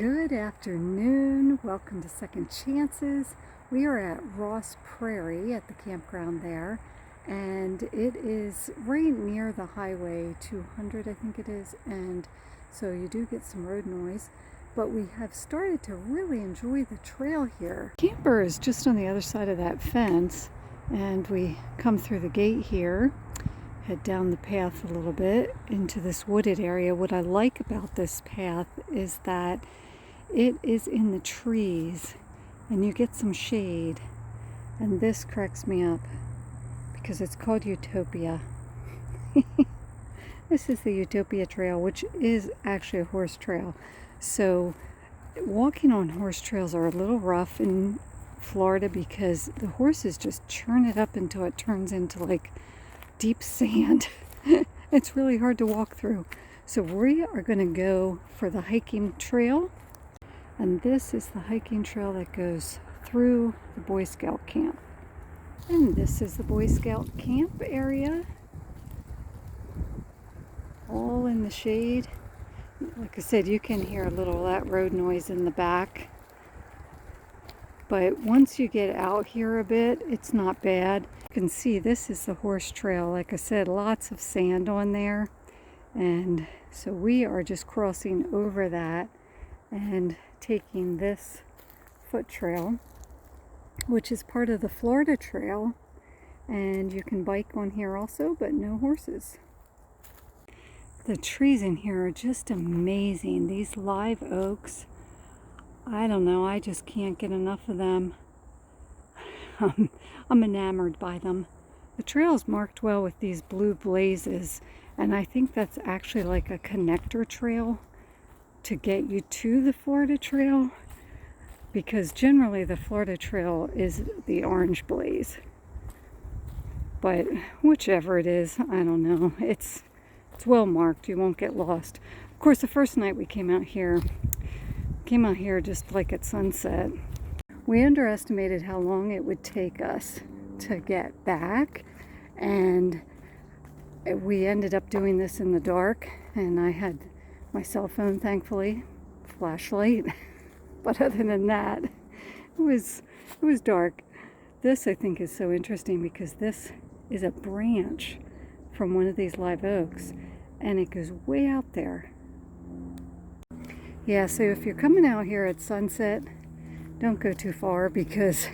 Good afternoon. Welcome to Second Chances. We are at Ross Prairie at the campground there, and it is right near the highway 200, I think it is, and so you do get some road noise, but we have started to really enjoy the trail here. Camper is just on the other side of that fence, and we come through the gate here, head down the path a little bit into this wooded area. What I like about this path is that it is in the trees and you get some shade, and this cracks me up because it's called Utopia. This is the Utopia Trail, which is actually a horse trail. So walking on horse trails are a little rough in Florida because the horses just churn it up until it turns into like deep sand. It's really hard to walk through. So we are going to go for the hiking trail, and this is the hiking trail that goes through the Boy Scout camp. And this is the Boy Scout camp area, all in the shade. Like I said, you can hear a little of that road noise in the back, but once you get out here a bit, it's not bad. You can see this is the horse trail. Like I said, lots of sand on there, and so we are just crossing over that and taking this foot trail, which is part of the Florida Trail, and you can bike on here also, but no horses. The trees in here are just amazing. These live oaks, I don't know, I just can't get enough of them. I'm enamored by them. The trail is marked well with these blue blazes, and I think that's actually like a connector trail to get you to the Florida Trail, because generally the Florida Trail is the orange blaze. But whichever it is, I don't know. It's well marked. You won't get lost. Of course, the first night we came out here just like at sunset. We underestimated how long it would take us to get back, and we ended up doing this in the dark, and I had my cell phone, thankfully, flashlight, but other than that, it was dark. This, I think, is so interesting because this is a branch from one of these live oaks, and it goes way out there. Yeah, so if you're coming out here at sunset, don't go too far because,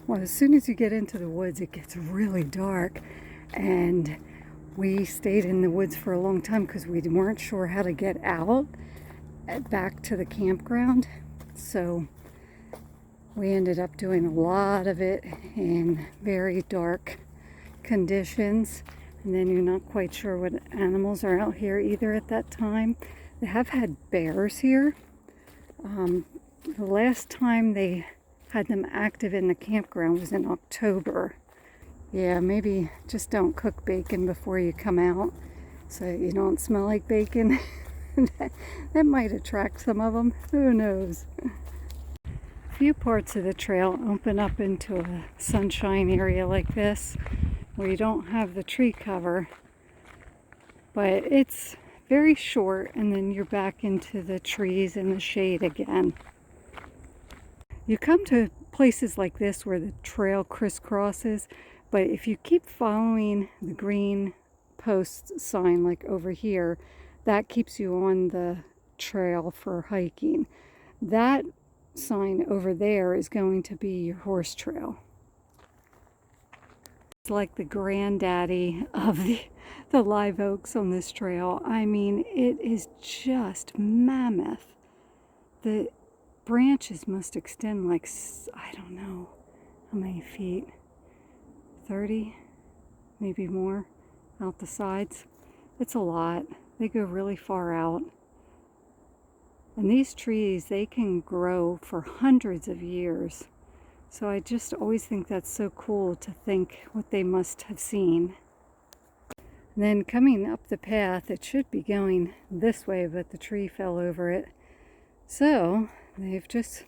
well, as soon as you get into the woods, it gets really dark, and we stayed in the woods for a long time because we weren't sure how to get out back to the campground. So we ended up doing a lot of it in very dark conditions. And then you're not quite sure what animals are out here either at that time. They have had bears here. The last time they had them active in the campground was in October. Yeah, maybe just don't cook bacon before you come out so you don't smell like bacon. That might attract some of them. Who knows? A few parts of the trail open up into a sunshine area like this where you don't have the tree cover, but it's very short, and then you're back into the trees and the shade again. You come to places like this where the trail crisscrosses, but if you keep following the green post sign like over here, that keeps you on the trail for hiking. That sign over there is going to be your horse trail. It's like the granddaddy of the live oaks on this trail. I mean, it is just mammoth. The branches must extend like, I don't know how many feet, 30, maybe more, out the sides. It's a lot. They go really far out. And these trees, they can grow for hundreds of years. So I just always think that's so cool to think what they must have seen. And then coming up the path, it should be going this way, but the tree fell over it. So they've just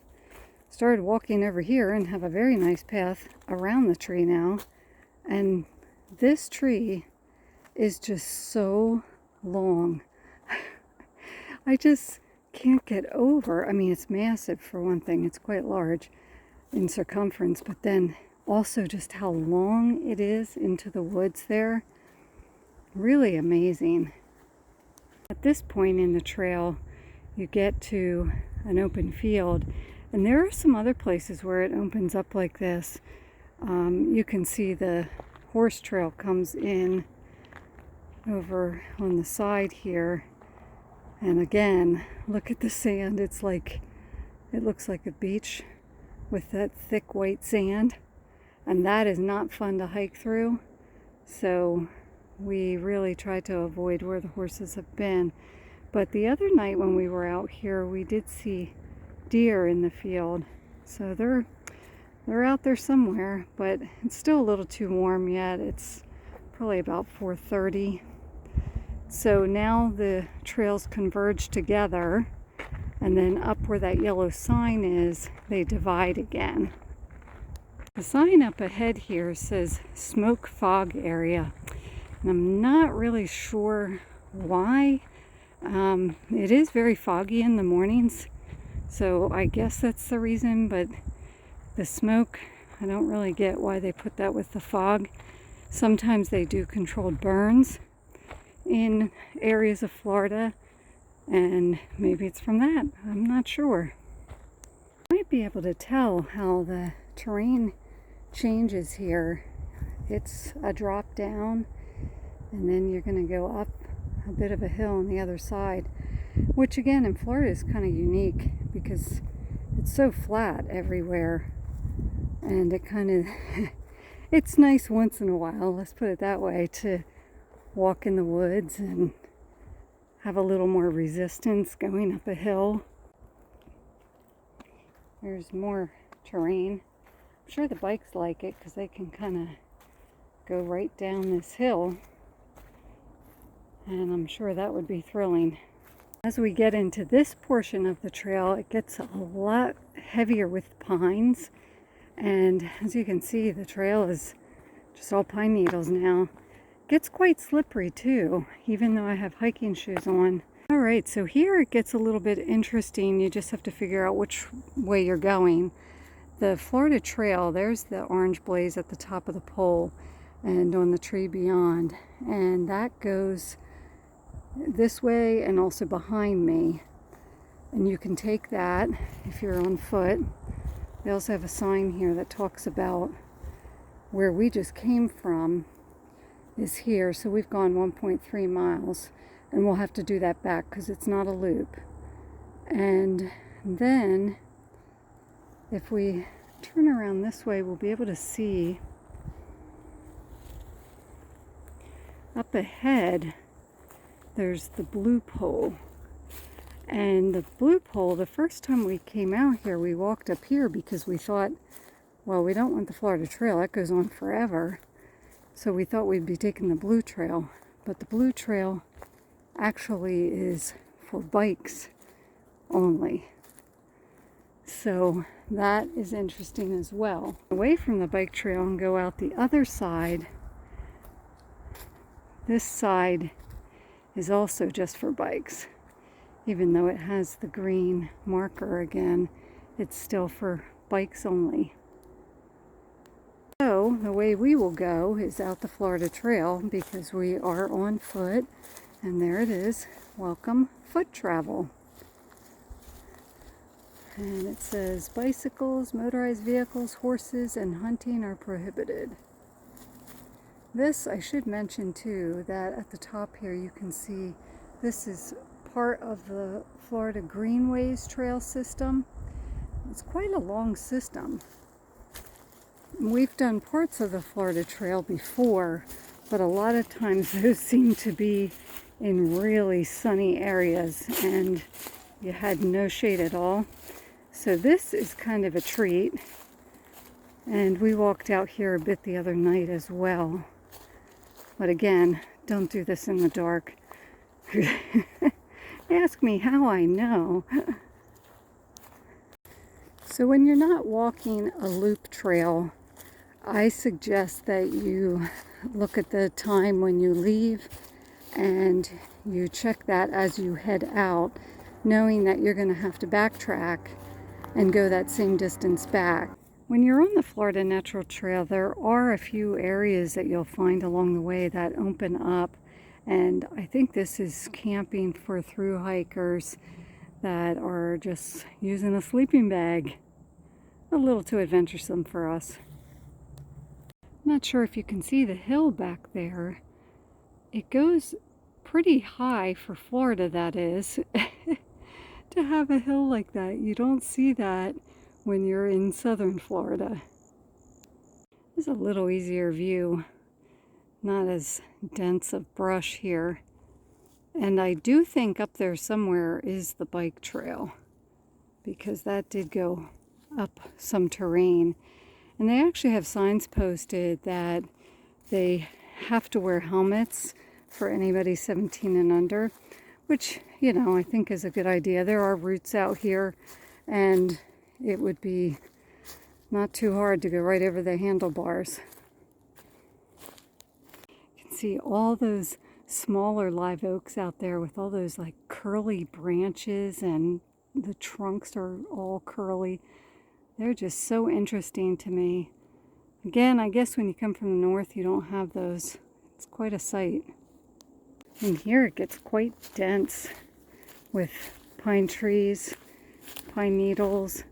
started walking over here and have a very nice path around the tree now. And this tree is just so long. I just can't get over. I mean, it's massive for one thing. It's quite large in circumference, but then also just how long it is into the woods there. Really amazing. At this point in the trail, you get to an open field, and there are some other places where it opens up like this. You can see the horse trail comes in over on the side here. And again, look at the sand. It's like, it looks like a beach with that thick white sand. And that is not fun to hike through. So we really try to avoid where the horses have been. But the other night when we were out here, we did see deer in the field. So they're out there somewhere, but it's still a little too warm yet. It's probably about 4:30. So now the trails converge together, and then up where that yellow sign is, they divide again. The sign up ahead here says smoke fog area, and I'm not really sure why. It is very foggy in the mornings, so I guess that's the reason, but the smoke, I don't really get why they put that with the fog. Sometimes they do controlled burns in areas of Florida, and maybe it's from that. I'm not sure. You might be able to tell how the terrain changes here. It's a drop down, and then you're going to go up a bit of a hill on the other side, which again in Florida is kind of unique because it's so flat everywhere, and it kind of it's nice once in a while, let's put it that way, to walk in the woods and have a little more resistance going up a hill. There's more terrain. I'm sure the bikes like it because they can kind of go right down this hill, and I'm sure that would be thrilling. As we get into this portion of the trail, it gets a lot heavier with pines, and as you can see, the trail is just all pine needles now. It gets quite slippery too, even though I have hiking shoes on. Alright, so here it gets a little bit interesting. You just have to figure out which way you're going. The Florida Trail, there's the orange blaze at the top of the pole and on the tree beyond, and that goes this way and also behind me, and you can take that if you're on foot. They also have a sign here that talks about where we just came from is here, so we've gone 1.3 miles, and we'll have to do that back because it's not a loop. And then if we turn around this way, we'll be able to see up ahead there's the blue pole. And the blue pole, the first time we came out here, we walked up here because we thought, well, we don't want the Florida Trail, that goes on forever. So we thought we'd be taking the blue trail. But the blue trail actually is for bikes only. So that is interesting as well. Away from the bike trail and go out the other side. This side is also just for bikes. Even though it has the green marker again, it's still for bikes only. So the way we will go is out the Florida Trail because we are on foot, and there it is, welcome foot travel. And it says bicycles, motorized vehicles, horses, and hunting are prohibited. This, I should mention too, that at the top here you can see this is part of the Florida Greenways trail system. It's quite a long system. We've done parts of the Florida Trail before, but a lot of times those seem to be in really sunny areas and you had no shade at all. So this is kind of a treat, and we walked out here a bit the other night as well. But again, don't do this in the dark. Ask me how I know. So when you're not walking a loop trail, I suggest that you look at the time when you leave and you check that as you head out, knowing that you're going to have to backtrack and go that same distance back. When you're on the Florida Natural Trail, there are a few areas that you'll find along the way that open up, and I think this is camping for thru hikers that are just using a sleeping bag. A little too adventuresome for us. Not sure if you can see the hill back there. It goes pretty high for Florida, that is. To have a hill like that, you don't see that when you're in southern Florida. It's a little easier view, not as dense of brush here. And I do think up there somewhere is the bike trail, because that did go up some terrain. And they actually have signs posted that they have to wear helmets for anybody 17 and under, which, you know, I think is a good idea. There are routes out here, and it would be not too hard to go right over the handlebars. You can see all those smaller live oaks out there with all those like curly branches, and the trunks are all curly. They're just so interesting to me. Again, I guess when you come from the north, you don't have those. It's quite a sight. And here it gets quite dense with pine trees, pine needles.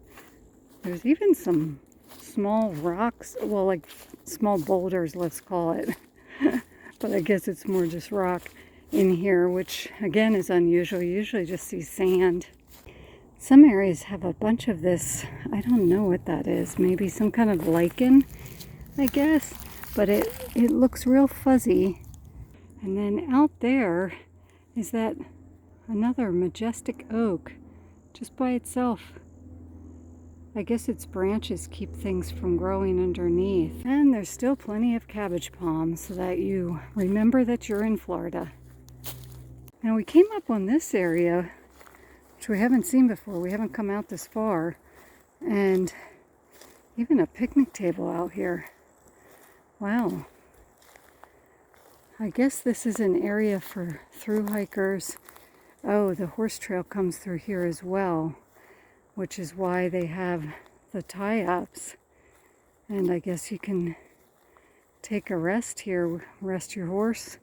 There's even some small rocks, well, like small boulders, let's call it. But I guess it's more just rock in here, which again is unusual. You usually just see sand. Some areas have a bunch of this, I don't know what that is, maybe some kind of lichen, I guess, but it looks real fuzzy. And then out there is that another majestic oak just by itself. I guess its branches keep things from growing underneath. And there's still plenty of cabbage palms so that you remember that you're in Florida. Now we came up on this area, which we haven't seen before. We haven't come out this far. And even a picnic table out here. Wow. I guess this is an area for thru hikers. Oh, the horse trail comes through here as well, which is why they have the tie-ups. And I guess you can take a rest here, rest your horse,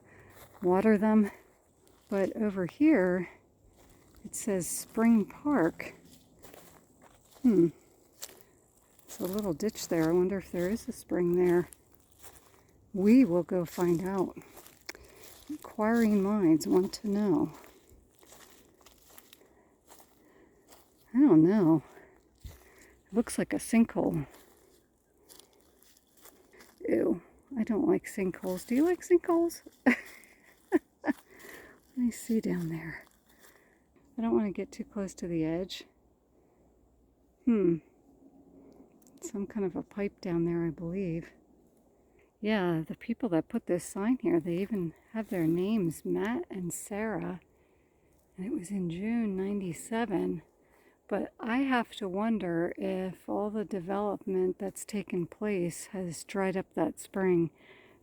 water them. But over here, it says Spring Park. There's a little ditch there. I wonder if there is a spring there. We will go find out. Inquiring minds want to know. I don't know. It looks like a sinkhole. Ew, I don't like sinkholes. Do you like sinkholes? Let me see down there. I don't want to get too close to the edge. Some kind of a pipe down there, I believe. Yeah, the people that put this sign here, they even have their names, Matt and Sarah. And it was in June '97. But I have to wonder if all the development that's taken place has dried up that spring,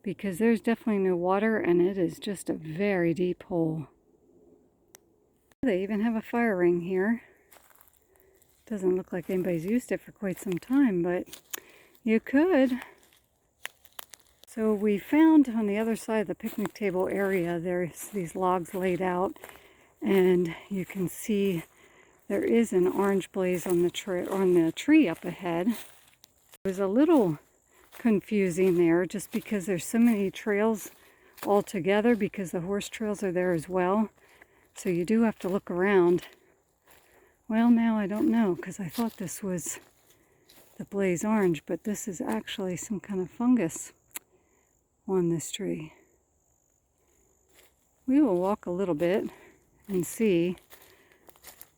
because there's definitely no water and it is just a very deep hole. They even have a fire ring here. Doesn't look like anybody's used it for quite some time, but you could. So we found on the other side of the picnic table area, there's these logs laid out, and you can see there is an orange blaze on the tree up ahead. It was a little confusing there just because there's so many trails all together, because the horse trails are there as well. So you do have to look around. Well, now I don't know, because I thought this was the blaze orange, but this is actually some kind of fungus on this tree. We will walk a little bit and see.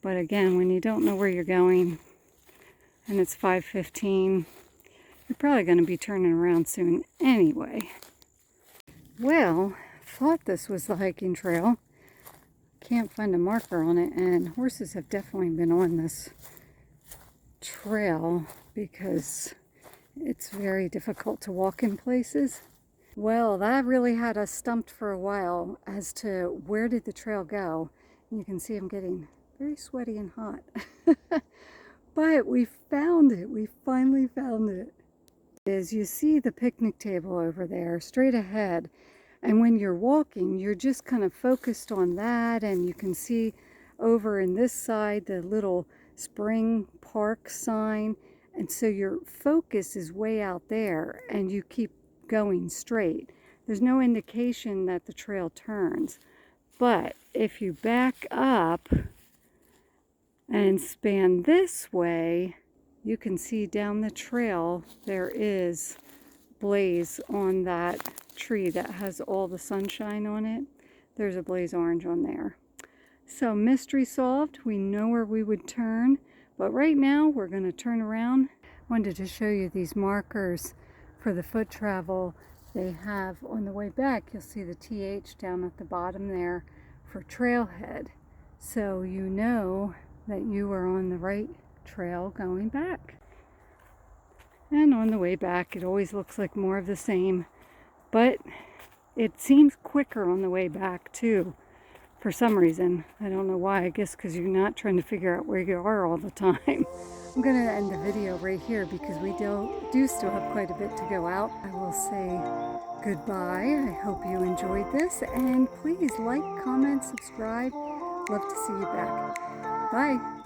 But again, when you don't know where you're going and it's 5:15, you're probably going to be turning around soon anyway. Well, thought this was the hiking trail. Can't find a marker on it, and horses have definitely been on this trail because it's very difficult to walk in places. Well, that really had us stumped for a while as to where did the trail go. And you can see I'm getting very sweaty and hot. But we found it. We finally found it. Is you see the picnic table over there straight ahead, and when you're walking you're just kind of focused on that, and you can see over in this side the little spring park sign, and so your focus is way out there and you keep going straight. There's no indication that the trail turns, but if you back up and span this way, you can see down the trail there is blaze on that tree that has all the sunshine on it. There's a blaze orange on there. So mystery solved. We know where we would turn, but right now we're going to turn around. Wanted to show you these markers for the foot travel they have on the way back. You'll see the TH down at the bottom there for trailhead, so you know that you are on the right trail going back. And on the way back it always looks like more of the same, but it seems quicker on the way back too for some reason. I don't know why. I guess because you're not trying to figure out where you are all the time. I'm going to end the video right here because we do still have quite a bit to go out. I will say goodbye. I hope you enjoyed this, and please like, comment, subscribe. Love to see you back. Bye.